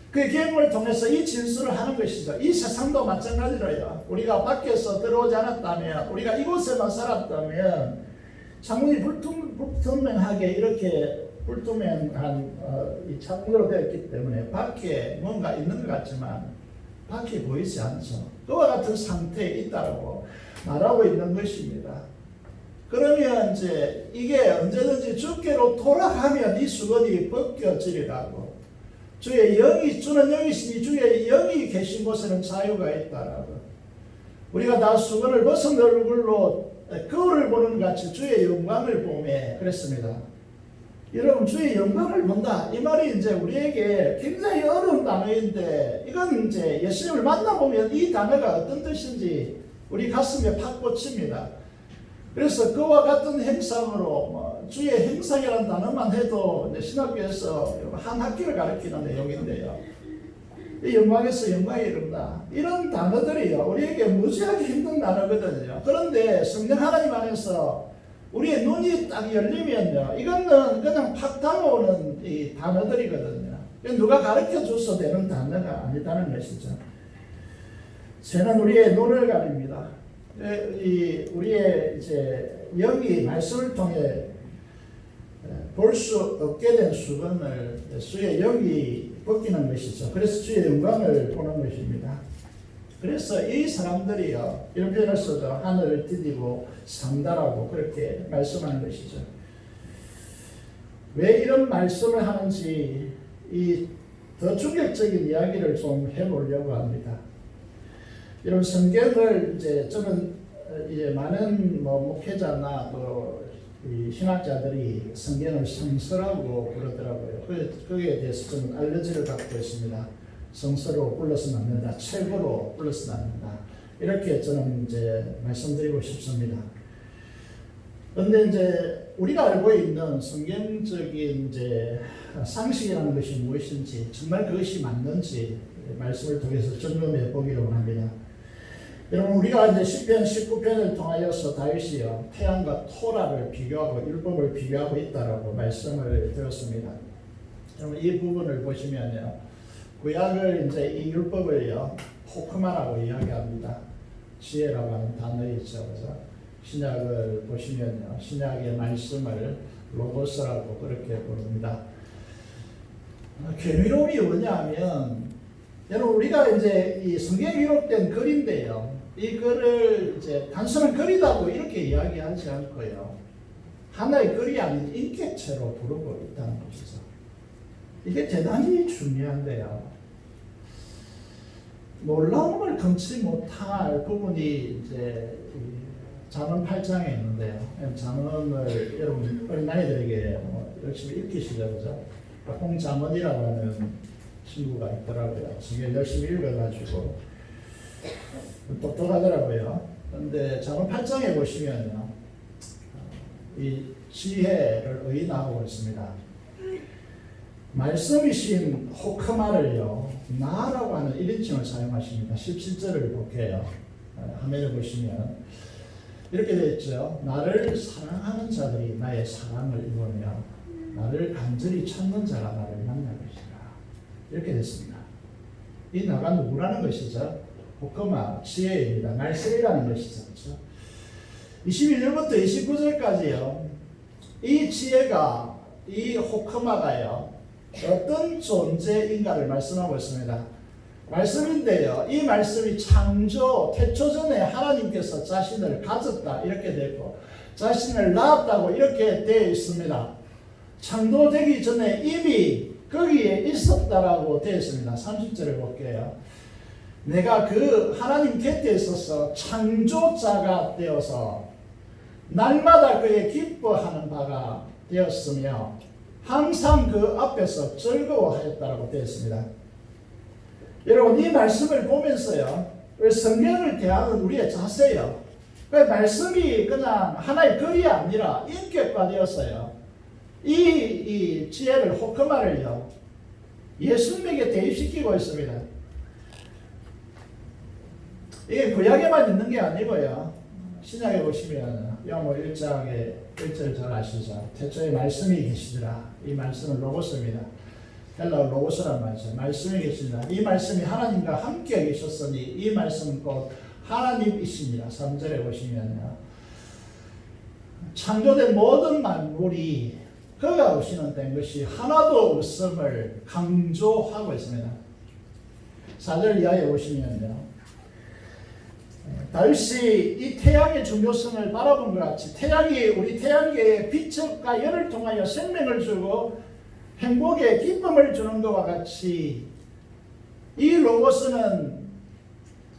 그 경험을 통해서 이 진술을 하는 것이죠. 이 세상도 마찬가지로요, 우리가 밖에서 들어오지 않았다면, 우리가 이곳에만 살았다면 창문이 불투명하게 이렇게 불투명한 이 창문으로 되어 있기 때문에 밖에 뭔가 있는 것 같지만 밖에 보이지 않죠. 그와 같은 상태에 있다고 말하고 있는 것입니다. 그러면 이제 이게 언제든지 주께로 돌아가면 이 수건이 벗겨지리라고, 주의 영이, 주는 영이시니 주의 영이 계신 곳에는 자유가 있다라고, 우리가 다 수건을 벗은 얼굴로 거울을 보는 같이 주의 영광을 보매 그랬습니다. 여러분, 주의 영광을 본다, 이 말이 이제 우리에게 굉장히 어려운 단어인데, 이건 이제 예수님을 만나보면 이 단어가 어떤 뜻인지 우리 가슴에 팍 꽂힙니다. 그래서 그와 같은 행상으로, 주의 행상이라는 단어만 해도 신학교에서 한 학기를 가르치는 내용인데요, 이 영광에서 영광에 이른다, 이런 단어들이요, 우리에게 무지하게 힘든 단어거든요. 그런데 성령 하나님 안에서 우리의 눈이 딱 열리면요, 이거는 그냥 팍 다가오는 이 단어들이거든요. 누가 가르쳐 줘서 되는 단어가 아니다는 것이죠. 새는 우리의 눈을 가립니다. 우리의 이제 영이 말씀을 통해 볼 수 없게 된 수건을 주의 영이 벗기는 것이죠. 그래서 주의 영광을 보는 것입니다. 그래서 이 사람들이요, 이런 표현을 써도 하늘을 디디고 상달하고 그렇게 말씀하는 것이죠. 왜 이런 말씀을 하는지 이 더 충격적인 이야기를 좀 해보려고 합니다. 이런 성경을 이제 저는 이제 많은 목회자나 또 이 신학자들이 성경을 성서라고 부르더라고요. 거기에 대해서 좀 알러지를 갖고 있습니다. 성서로 불러서는 안 된다. 책으로 불러서는 안 된다. 이렇게 저는 이제 말씀드리고 싶습니다. 그런데 이제 우리가 알고 있는 성경적인 이제 상식이라는 것이 무엇인지, 정말 그것이 맞는지 말씀을 통해서 점검해 보기를 원합니다. 여러분, 우리가 이제 시편 19편을 통하여서 다윗이요 태양과 토라를 비교하고 율법을 비교하고 있다라고 말씀을 드렸습니다. 여러분, 이 부분을 보시면요, 구약을 이제 이 율법을요 호크마라고 이야기합니다. 지혜라고 하는 단어이죠. 그래서 신약을 보시면요, 신약의 말씀을 로고스라고 그렇게 부릅니다. 괴미로움이 뭐냐면, 여러분, 우리가 이제 이 성경에 기록된 글인데요, 이 글을 이제 단순한 글이라고 이렇게 이야기하지 않고요, 하나의 글이 아닌 인격체로 부르고 있다는 것이죠. 이게 대단히 중요한데요, 놀라움을 금치 못할 부분이 이제 잠언 8장에 있는데요. 잠언을 여러분 어린아이들에게 열심히 읽히시죠, 그죠? 홍잠언이라고 하는 친구가 있더라고요. 성경 열심히 읽어가지고 똑똑하더라고요. 그런데 잠언 8장에 보시면요, 이 지혜를 의인하고 있습니다. 말씀이신 호크마를요 나라고 하는 1인칭을 사용하십니다. 17절을 볼게요. 화면을 보시면 이렇게 되어 있죠. 나를 사랑하는 자들이 나의 사랑을 입으며 나를 간절히 찾는 자가 나를 만날 것이라. 이렇게 됐습니다. 이 나가 누구라는 것이죠? 호크마, 지혜입니다. 말씀이라는 것이죠. 그렇죠? 21절부터 29절까지요. 이 지혜가, 이 호크마가요, 어떤 존재인가를 말씀하고 있습니다. 말씀인데요, 이 말씀이 창조, 태초 전에 하나님께서 자신을 가졌다 이렇게 되고 자신을 낳았다고 이렇게 되어 있습니다. 창조되기 전에 이미 거기에 있었다라고 되어 있습니다. 30절을 볼게요. 내가 그 하나님 곁에 있어서 창조자가 되어서 날마다 그의 기뻐하는 바가 되었으며 항상 그 앞에서 즐거워하였다라고 되어 있습니다. 여러분, 이 말씀을 보면서요, 성경을 대하는 우리의 자세요, 그 말씀이 그냥 하나의 글이 아니라 인격화되었어요. 이 지혜를, 호크마를요, 예수님에게 대입시키고 있습니다. 이게 구약에만 있는 게 아니고요, 신약에 보시면 요한복음 1장에 1절 잘 아시죠? 태초에 말씀이 계시더라. 이 말씀은 로고스입니다. 헬라어 로고스란 말이죠. 말씀이 계시더라. 이 말씀이 하나님과 함께 계셨으니 이 말씀은 곧 하나님이십니다. 3절에 보시면요, 창조된 모든 만물이 그가 없이는 된 것이 하나도 없음을 강조하고 있습니다. 4절 이하에 보시면요, 다윗이 이 태양의 중요성을 바라본 것 같이, 태양이 우리 태양계에 빛과 열을 통하여 생명을 주고 행복에 기쁨을 주는 것과 같이 이 로고스는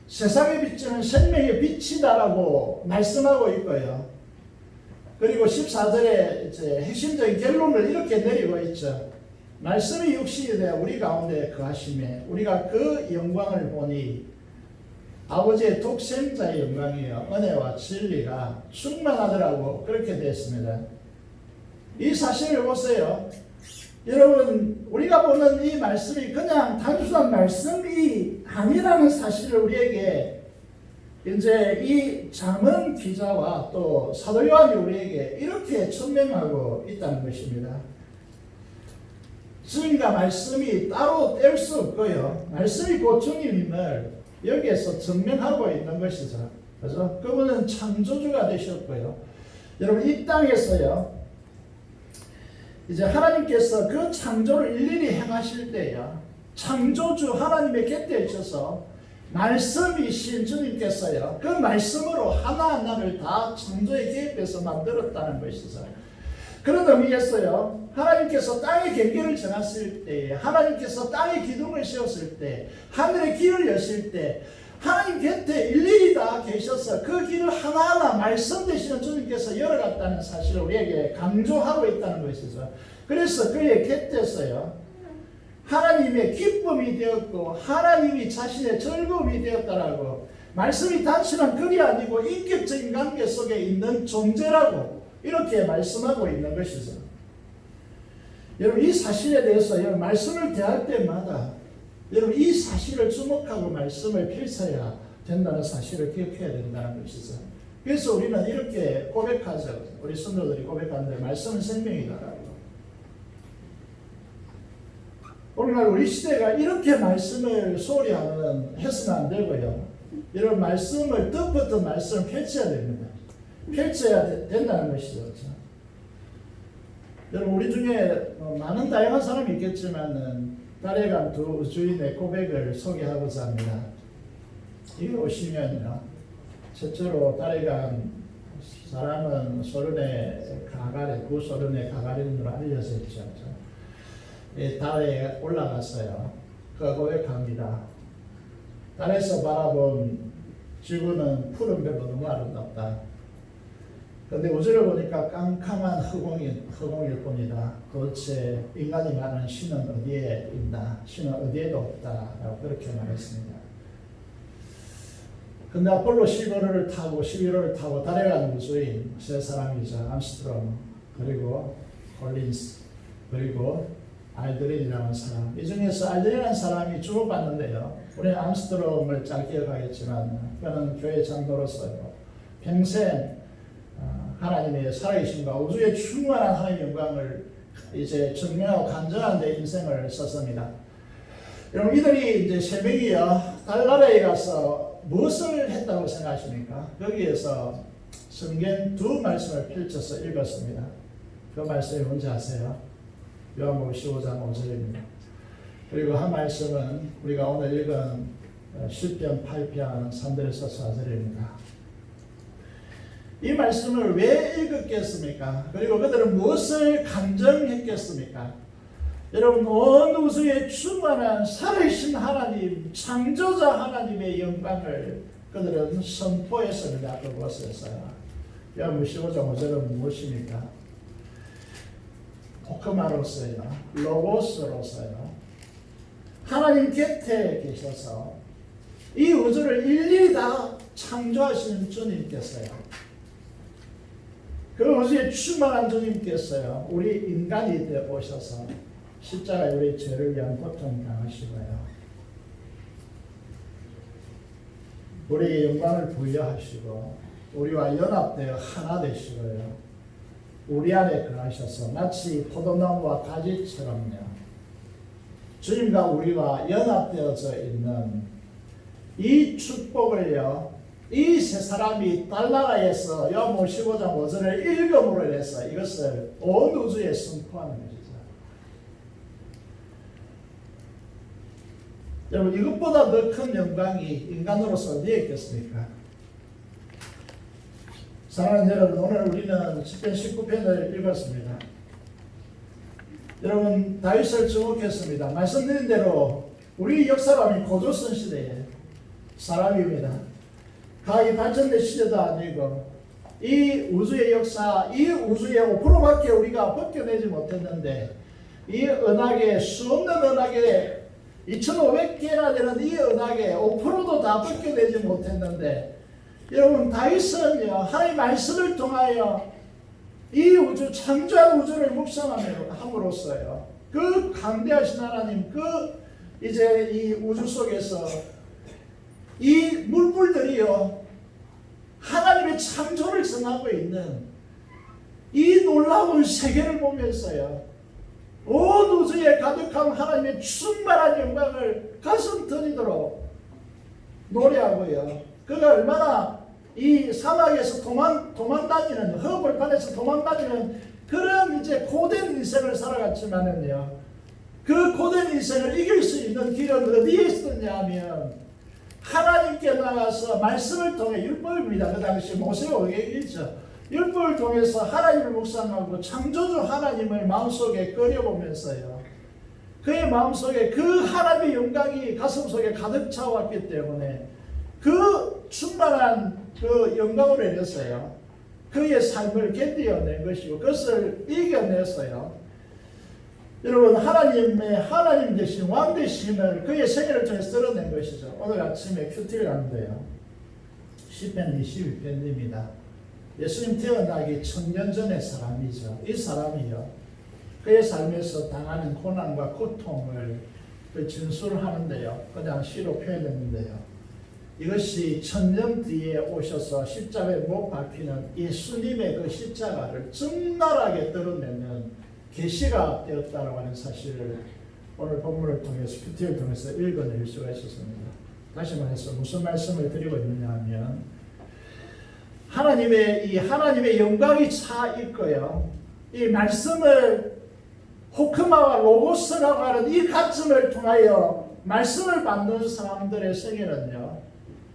세상에 비치는 생명의 빛이다라고 말씀하고 있고요. 그리고 14절에 이제 핵심적인 결론을 이렇게 내리고 있죠. 말씀이 육신이 되어 우리 가운데 거하심에 우리가 그 영광을 보니 아버지의 독생자의 영광이요 은혜와 진리가 충만하더라고 그렇게 되었습니다. 이 사실을 보세요. 여러분, 우리가 보는 이 말씀이 그냥 단순한 말씀이 아니라는 사실을 우리에게 이제 이 잠언 기자와 또 사도 요한이 우리에게 이렇게 천명하고 있다는 것입니다. 주님과 말씀이 따로 뗄 수 없고요, 말씀이 곧 주님임을 여기에서 증명하고 있는 것이죠. 그래서 그분은 창조주가 되셨고요. 여러분, 이 땅에서요, 이제 하나님께서 그 창조를 일일이 행하실 때요, 창조주 하나님의 곁에 있어서 말씀이신 주님께서요, 그 말씀으로 하나하나를 다 창조의 계획에서 만들었다는 것이죠. 그런 의미에서요, 하나님께서 땅의 경계를 정하실 때, 하나님께서 땅의 기둥을 세웠을 때, 하늘의 길을 여실 때 하나님 곁에 일일이 다 계셔서 그 길을 하나하나 말씀 되시는 주님께서 열어갔다는 사실을 우리에게 강조하고 있다는 것이죠. 그래서 그의 곁에서요, 하나님의 기쁨이 되었고 하나님이 자신의 즐거움이 되었다라고, 말씀이 단순한 글이 아니고 인격적인 관계 속에 있는 존재라고 이렇게 말씀하고 있는 것이죠. 여러분, 이 사실에 대해서 여러분 말씀을 대할 때마다 여러분 이 사실을 주목하고 말씀을 펼쳐야 된다는 사실을 기억해야 된다는 것이죠. 그래서 우리는 이렇게 고백하죠. 우리 성도들이 고백하는데 말씀은 생명이다라고. 오늘날 우리 시대가 이렇게 말씀을 소홀히 해서는 안 되고요. 여러분, 말씀을 뜻부터 말씀을 펼쳐야 됩니다. 펼쳐야 된다는 것이죠. 그렇죠? 여러분, 우리 중에 많은 다양한 사람이 있겠지만 딸애간 두 주인의 고백을 소개하고자 합니다. 여기 오시면요, 첫째로 딸애간 사람은 소련의 가가린, 구소련의 가가린으로 알려져 있죠. 달에 올라갔어요. 그 고백합니다. 달에서 바라본 지구는 푸른 별로 너무 아름답다. 그런데 우주를 보니까 깜깜한 흑공일 뿐이다. 도대체 인간이 말하는 신은 어디에 있나? 신은 어디에도 없다라고 그렇게 말했습니다. 근데 아폴로 11호를 타고 달에 간 우주인 세 사람이죠. 암스트롱, 그리고 콜린스, 그리고 알드린이라는 사람. 이 중에서 알드린이라는 사람이 주목받는데요. 우리는 암스트롱을 잘 기억하겠지만 그는 교회 장로로서요, 평생 하나님의 살아계심과 우주의 충만한 하나님의 영광을 이제 증명하고 간증하는 데 인생을 썼습니다. 여러분, 이들이 이제 세 명이요, 달나라에 가서 무엇을 했다고 생각하십니까? 거기에서 성경 두 말씀을 펼쳐서 읽었습니다. 그 말씀이 뭔지 아세요? 요한복음 15장 5절입니다. 그리고 한 말씀은 우리가 오늘 읽은 시편 8편 3절에서 4절입니다. 이 말씀을 왜 읽었겠습니까? 그리고 그들은 무엇을 감정했겠습니까? 여러분, 온 우주에 충만한 살아계신 하나님, 창조자 하나님의 영광을 그들은 선포했습니다. 그곳에서요. 요한복음 15장 5절은 무엇입니까? 오크마로서요, 로고스로서요, 하나님 곁에 계셔서 이 우주를 일일이 다 창조하시는 주님께서요, 그 우주에 충만한 주님께서요, 우리 인간이 되어 오셔서 십자가에 우리 죄를 위한 고통 당하시고요, 우리에게 영광을 부여하시고 우리와 연합되어 하나 되시고요, 우리 안에 거하셔서 마치 포도나무와 가지처럼요, 주님과 우리와 연합되어져 있는 이 축복을요, 이 세 사람이 달나라에서 요한복음 15장 5절을 읽음으로 해서 이것을 온 우주에 선포하는 것이죠. 여러분, 이것보다 더 큰 영광이 인간으로서 어디에 있겠습니까? 사랑하는 여러분, 오늘 우리는 시편 19편을 읽었습니다. 여러분, 다윗을 주목했습니다. 말씀드린 대로 우리 역사람이 고조선 시대의 사람입니다. 과학이 발전된 시대도 아니고 이 우주의 역사, 이 우주의 5%밖에 우리가 벗겨내지 못했는데, 이 은하계, 수없는 은하계 2500개나 되는 이 은하계 5%도 다 벗겨내지 못했는데, 여러분, 다윗은요, 하나님의 말씀을 통하여 이 우주, 창조한 우주를 묵상함으로써요, 그 강대하신 하나님, 이제 이 우주 속에서 이 물불들이요, 하나님의 창조를 전하고 있는 이 놀라운 세계를 보면서요, 온 우주에 가득한 하나님의 충만한 영광을 가슴 터지도록 노래하고요, 그가 얼마나 이 사막에서 도망다니는, 허벌판에서 도망다니는 그런 이제 고된 인생을 살아갔지만은요, 그 고된 인생을 이길 수 있는 길은 어디에 있었냐 하면 하나님께 나가서 말씀을 통해, 율법입니다. 그 당시 모세가 오게일죠. 율법을 통해서 하나님을 묵상하고 창조주 하나님을 마음속에 끓여보면서요, 그의 마음속에 그 하나님의 영광이 가슴속에 가득 차왔기 때문에 그 충만한 그 영광을 내렸어요. 그의 삶을 견뎌낸 것이고 그것을 이겨냈어요. 여러분 하나님 되신 왕 되심을 그의 생애를 통해서 드러낸 것이죠. 오늘 아침에 큐티를 하는데요. 시편 22편입니다. 예수님 태어나기 1000년 전의 사람이죠. 이 사람이요, 그의 삶에서 당하는 고난과 고통을 진술을 하는데요. 그냥 시로 표현했는데요. 이것이 1000년 뒤에 오셔서 십자가에 못 박히는 예수님의 그 십자가를 적나라하게 드러내는 계시가 되었다고 하는 사실을 오늘 본문을 통해서 큐티를 통해서 읽어낼 수가 있었습니다. 다시 말해서 무슨 말씀을 드리고 있느냐 하면 하나님의 영광이 차 있고요. 이 말씀을 호크마와 로고스라고 하는 이 가점을 통하여 말씀을 받는 사람들의 생애는요,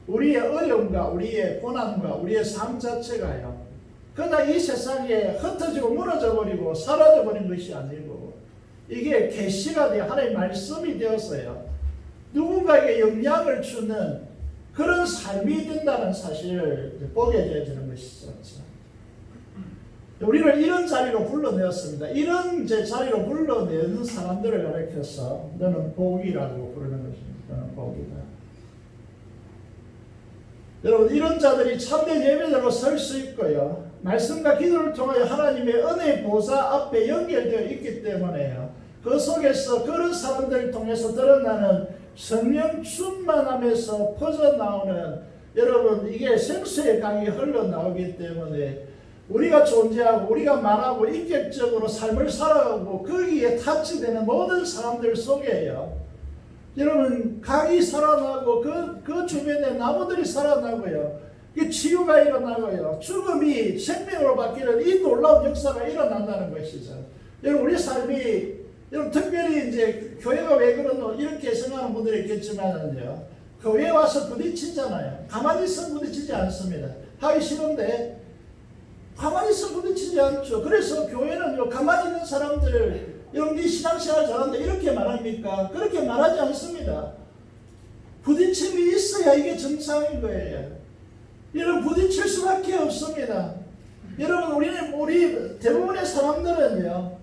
우리의 어려움과 우리의 고난과 우리의 삶 자체가요, 그냥 이 세상에 흩어지고 무너져 버리고 사라져 버린 것이 아니고 이게 계시가 되어 하나님의 말씀이 되었어요. 누군가에게 영향을 주는 그런 삶이 된다는 사실을 보게 되어지는 것이죠. 우리를 이런 자리로 불러내었습니다. 이런 자리로 불러내는 사람들을 가리켜서 너는 복이라고 부르는 것입니다. 너는 복이다. 여러분, 이런 자들이 참된 예배자로 설 수 있고요, 말씀과 기도를 통하여 하나님의 은혜의 보좌 앞에 연결되어 있기 때문에요, 그 속에서 그런 사람들을 통해서 드러나는 성령 충만함에서 퍼져나오는, 여러분, 이게 생수의 강이 흘러나오기 때문에 우리가 존재하고 우리가 말하고 인격적으로 삶을 살아가고 거기에 타치되는 모든 사람들 속에요, 여러분, 강이 살아나고 그 주변에 나무들이 살아나고요, 치유가 일어나고요, 죽음이 생명으로 바뀌는 이 놀라운 역사가 일어난다는 것이죠. 여러분, 우리 삶이, 여러분, 특별히 이제 교회가 왜 그러노 이렇게 생각하는 분들이 있겠지만은요, 교회 와서 부딪히잖아요. 가만히 있으면 부딪히지 않습니다. 하기 싫은데 가만히 있으면 부딪히지 않죠. 그래서 교회는요, 가만히 있는 사람들, 여러분, 네 신앙생활 잘한다 이렇게 말합니까? 그렇게 말하지 않습니다. 부딪힘이 있어야 이게 정상인 거예요. 여러분, 부딪힐 수밖에 없습니다. 여러분, 우리 대부분의 사람들은요,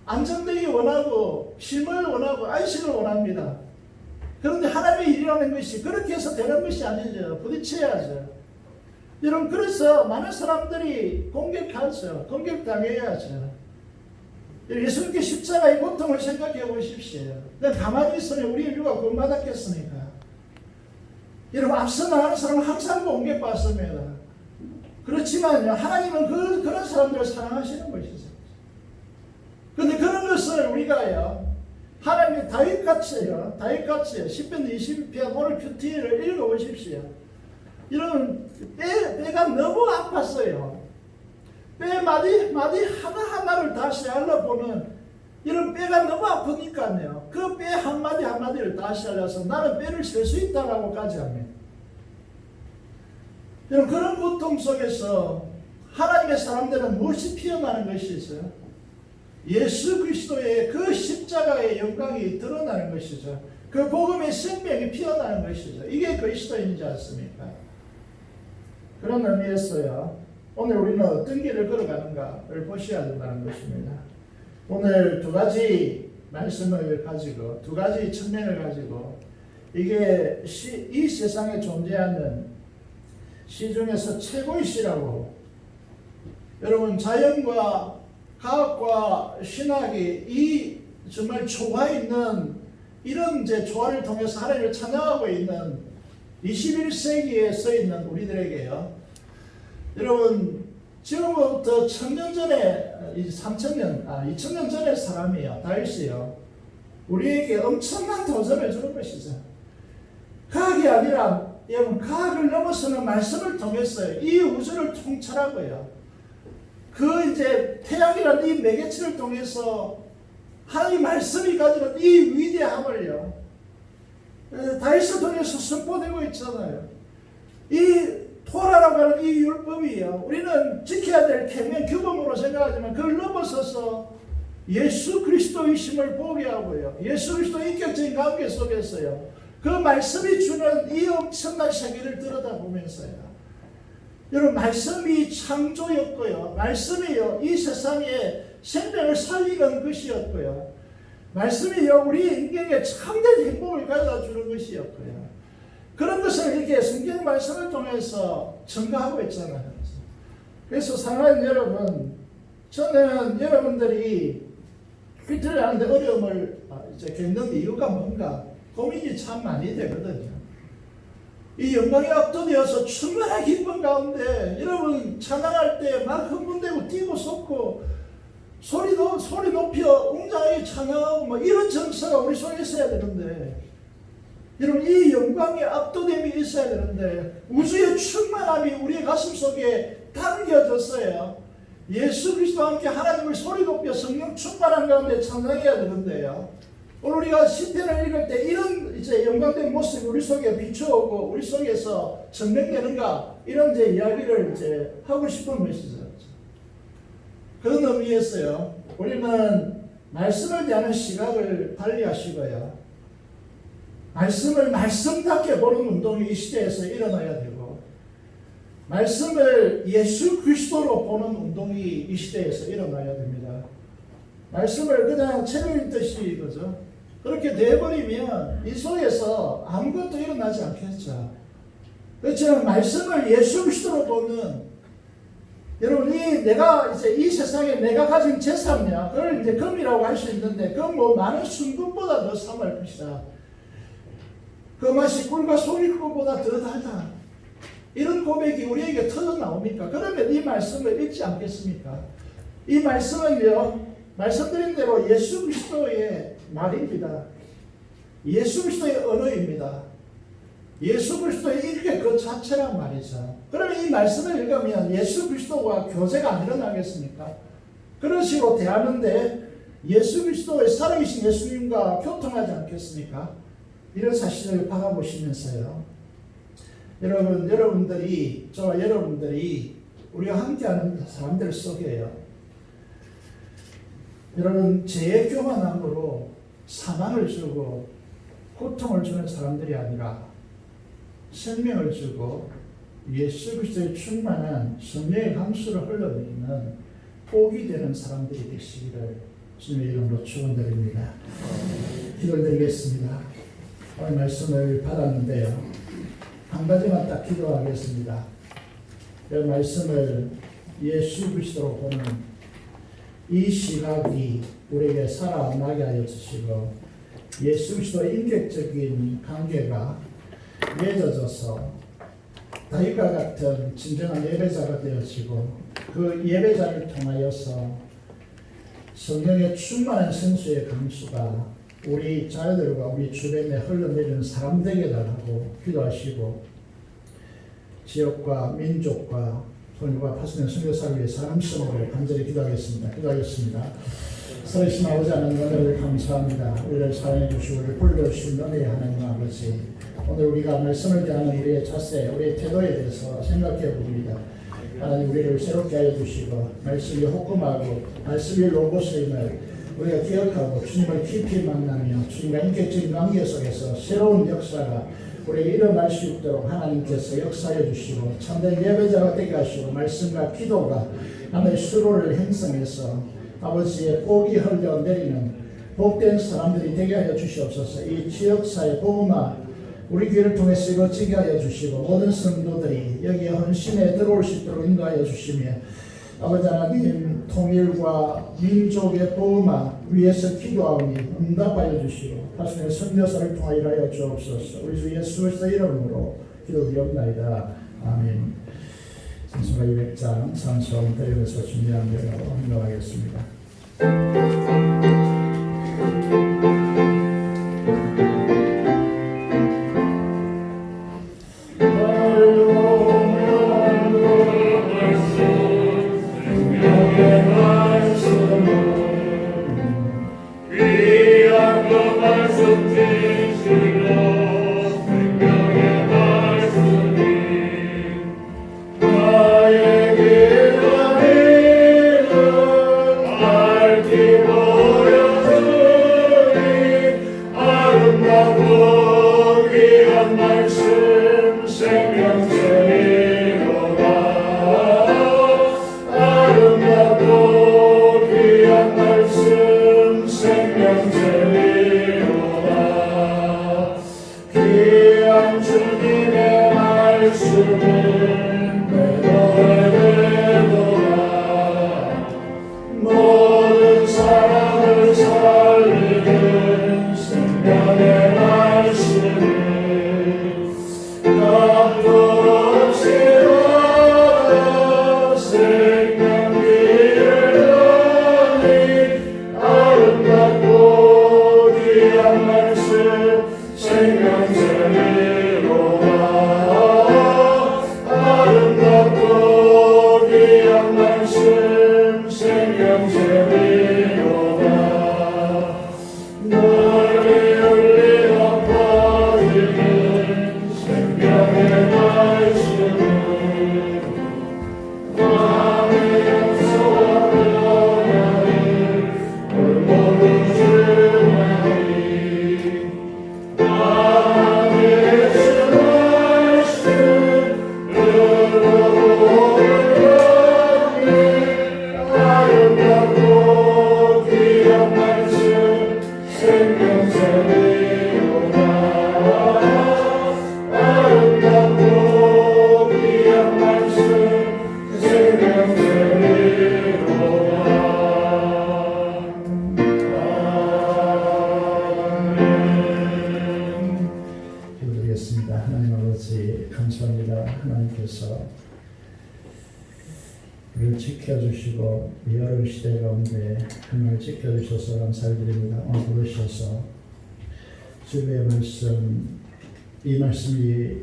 안정되기 원하고 쉼을 원하고 안식을 원합니다. 그런데 하나님의 일이라는 것이 그렇게 해서 되는 것이 아니죠. 부딪혀야죠. 여러분, 그래서 많은 사람들이 공격하죠. 공격당해야죠. 예수님께 십자가의 고통을 생각해 보십시오. 가만히 있으면 우리 인류가 구원받았겠습니까? 여러분, 앞서 나가는 사람은 항상 공격받습니다. 그렇지만요, 하나님은 그런 사람들을 사랑하시는 것이죠. 그런데 그런 것을 우리가요, 하나님의 다윗같이요, 시편 22편 오늘 큐티를 읽어보십시오. 여러분, 뼈가 너무 아팠어요. 뼈 마디 하나하나를 다시 알아보는, 이런 뼈가 너무 아프니까요, 그 뼈 한마디 한마디를 다시 알아서 나는 뼈를 셀 수 있다라고까지 합니다. 여러분, 그런 고통 속에서 하나님의 사람들은 무엇이 피어나는 것이죠? 예수 그리스도의 그 십자가의 영광이 드러나는 것이죠. 그 복음의 생명이 피어나는 것이죠. 이게 그리스도인이지 않습니까? 그런 의미에서요, 오늘 우리는 어떤 길을 걸어가는가를 보셔야 된다는 것입니다. 오늘 두 가지 말씀을 가지고, 두 가지 측면을 가지고, 이게 이 세상에 존재하는 시 중에서 최고의 시라고, 여러분, 자연과 과학과 신학이 이 정말 조화 있는 이런 조화를 통해서 하나님을 찬양하고 있는 21세기에 서 있는 우리들에게요, 여러분, 지금부터 1000년 전에, 2000년 전의 사람이요, 다윗이요, 우리에게 엄청난 도전을 주는 것이죠. 과학이 아니라, 여러분, 과학을 넘어서는 말씀을 통해서 이 우주를 통찰하고요, 태양이라는 이 매개체를 통해서 하나님 말씀이 가지는 이 위대함을요, 다윗을 통해서 선포되고 있잖아요. 이 토라라고 하는 이 율법이요, 우리는 지켜야 될 계명 규범으로 생각하지만 그걸 넘어서서 예수 그리스도이심을 보게 하고요, 예수 그리스도 인격적인 관계 속에서요, 그 말씀이 주는 이 엄청난 세계를 들여다보면서요. 여러분, 말씀이 창조였고요. 말씀이요, 이 세상에 생명을 살리는 것이었고요. 말씀이요, 우리 인격에 참된 행복을 가져다 주는 것이었고요. 그런 것을 이렇게 성경 말씀을 통해서 증거하고 있잖아요. 그래서 사랑하는 여러분, 저는 여러분들이 그들을 하는데 어려움을 이제 겪는 이유가 뭔가 고민이 참 많이 되거든요. 이 영광에 압도되어서 충만한 기쁨 가운데 여러분 찬양할 때 막 흥분되고 뛰고 솟고 소리 높여 웅장하게 찬양하고 뭐 이런 정서가 우리 속에 있어야 되는데, 여러분 이 영광의 압도됨이 있어야 되는데 우주의 충만함이 우리의 가슴 속에 담겨졌어요. 예수 그리스도와 함께 하나님을 소리 높여 성령 충만한 가운데 찬양해야 되는데요. 오늘 우리가 시편을 읽을 때 이런 이제 영광된 모습이 우리 속에 비추어오고 우리 속에서 증명되는가, 이런 이제 이야기를 이제 하고 싶은 것이죠. 그런 의미에서요, 우리는 말씀을 대하는 시각을 달리하시고요, 말씀을 말씀답게 보는 운동이 이 시대에서 일어나야 되고, 말씀을 예수 그리스도로 보는 운동이 이 시대에서 일어나야 됩니다. 말씀을 그냥 책을 읽듯이, 그죠? 그렇게 돼버리면 이 속에서 아무것도 일어나지 않겠죠. 그렇지만 말씀을 예수 그리스도로 보는, 여러분 내가 이제 이 세상에 내가 가진 재산이야, 그걸 이제 금이라고 할 수 있는데 그 뭐 많은 순금보다 더 삼할 것이다. 그 맛이 꿀과 송이꽃보다 더 달다. 이런 고백이 우리에게 터져 나옵니까? 그러면 이 말씀을 읽지 않겠습니까? 이 말씀은요, 말씀드린 대로 예수 그리스도의 말입니다. 예수 그리스도의 언어입니다. 예수 그리스도의 일격 그 자체란 말이죠. 그러면 이 말씀을 읽으면 예수 그리스도와 교제가 안 일어나겠습니까? 그런 식으로 대하는데 예수 그리스도의 살아계신 예수님과 교통하지 않겠습니까? 이런 사실을 바라보시면서요, 여러분들이, 저와 여러분들이 우리가 함께하는 사람들 속에요, 여러분 죄의 교만함으로 사망을 주고 고통을 주는 사람들이 아니라 생명을 주고 예수 그리스도의 충만한 성령의 강수를 흘러내리는 복이 되는 사람들이 되시기를 주님의 이름으로 축원드립니다. 기도드리겠습니다. 오늘 말씀을 받았는데요, 한 가지만 딱 기도하겠습니다. 이 말씀을 예수 그리스도로 보는 이 시각이 우리에게 살아나게 하여 주시고, 예수 그리스도의 인격적인 관계가 맺어져서 다윗과 같은 진정한 예배자가 되어지고, 그 예배자를 통하여서 성령의 충만한 생수의 강수가 우리 자녀들과 우리 주변에 흘러내리는 사람 되게 달라고 기도하시고, 지역과 민족과 손과 파수된 선교사를 위해 사람 쓰므로 간절히 기도하겠습니다. 살아계신 아버지 하나님, 은혜를 감사합니다. 우리를 사랑해 주시고 우리를 불러주신 은혜의 하나님 아버지, 오늘 우리가 말씀을 대하는 우리의 자세, 우리의 태도에 대해서 생각해 봅니다. 하나님, 우리를 새롭게 하여 주시고 말씀이 호kum하고 말씀이 로고스임을 우리가 기억하고 주님을 깊이 만나며 주님과 인격적인 관계 속에서 새로운 역사가 우리에게 일어날 수 있도록 하나님께서 역사해 주시고 참된 예배자가 되게 하시고 말씀과 기도가 하나님의 수로를 형성해서 아버지의 복이 흘러내리는 복된 사람들이 되게 하여 주시옵소서. 이 지역사회 복음화 우리 교회를 통해서 이루어지게 하여 주시고 모든 성도들이 여기에 헌신에 들어올 수 있도록 인도하여 주시며, 아버지 하나님 통일과 민족의 복음화 위해서 기도하오니 응답하여 주시고 하시는 선교사를 통하여 일하여 주옵소서. 우리 주 예수 그리스도의 이름으로 기도드리옵나이다. 아멘. 성서가 200장 찬송 드리면서 준비한 대로 인도하겠습니다. 나에게 너는 알기 보여 우리를 지켜주시고 이 어려운 시대 가운데 하나님을 지켜주셔서 감사드립니다. 오늘 부르셔서 주의 말씀, 이 말씀이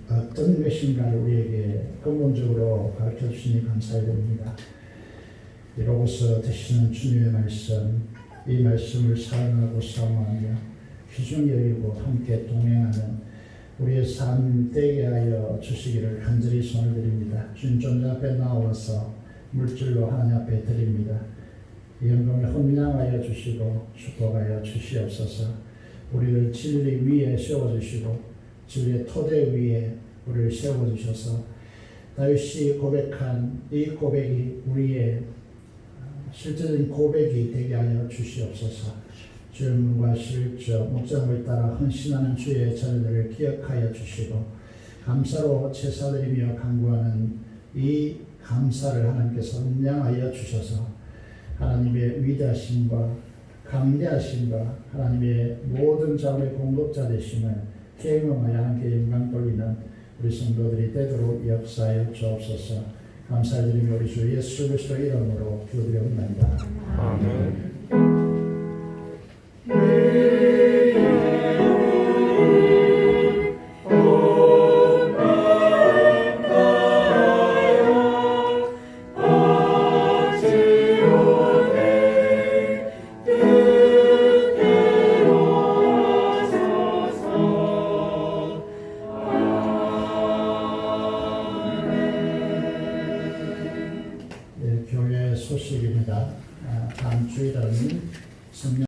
어떤 것인가를 우리에게 근본적으로 가르쳐 주시니 감사드립니다. 이로써 드시는 주님의 말씀, 이 말씀을 사랑하고 사모하며 귀중히 여기고 함께 동행하는 우리의 삶 되게 하여 주시기를 간절히 손을 드립니다. 주님 존재 앞에 나와서 물질로 하나님 앞에 드립니다. 이 영광을 헌량하여 주시고 축복하여 주시옵소서. 우리를 진리 위에 세워주시고 진리의 토대 위에 우리를 세워주셔서 다윗이 고백한 이 고백이 우리의 실제적인 고백이 되게 하여 주시옵소서. 주님과 실저 목장을 따라 헌신하는 주의 자녀들을 기억하여 주시고 감사로 제사드리며 간구하는 이 감사를 하나님께서 음량하여 주셔서 하나님의 위대하심과 강대하심과 하나님의 모든 자원의 공급자 되심을 경험하여 함께 영광 돌리는 우리 성도들이 되도록 역사하여 주옵소서. 감사드리며 우리 주 예수 그리스도의 이름으로 기도드립니다. 아멘. 교회 소식입니다. 다음 주일은 성령